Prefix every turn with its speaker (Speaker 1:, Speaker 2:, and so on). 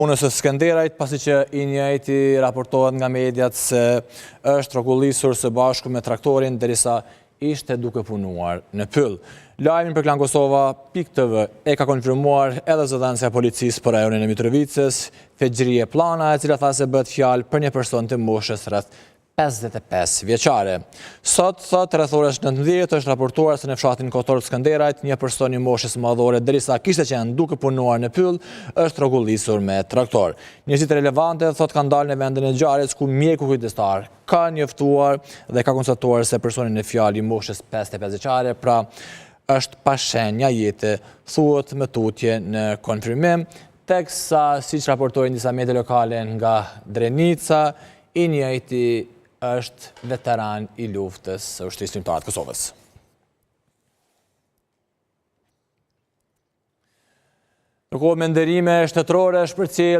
Speaker 1: Punës së Skenderajt, pasi që i njëjti raportohet nga mediat se është rrogullisur së bashku me traktorin derisa ishte duke punuar në pyll. Lajmin për Klan Kosova .tv e ka konfirmuar edhe zëdhënësja e policisë për rajonin e Mitrovicës, Fexhirije Plana, e cila tha se bëhet fjalë për një person të moshës rreth 55 vjeçare. Sot, rreth orës 19 është raportuar se në fshatin Kotor të Skenderajt, një person i moshës madhore derisa kishte qenë duke punuar në pyll, është rrogullisur me traktor. Njerëzit relevante thot kanë dalë në vendin e ngjarjes ku mjeku kujdestar ka njoftuar dhe ka konstatuar se personi në fjalë i moshës 55 vjeçare, pra është pa shenja jete, thuhet me tutje në konfirmim, teksa siç raportojnë disa media lokale nga Drenica, i njëjti është veteran i luftës së ushtrisë kombëtare të Kosovës. Në kohë me nderime shtetërore shpërcjell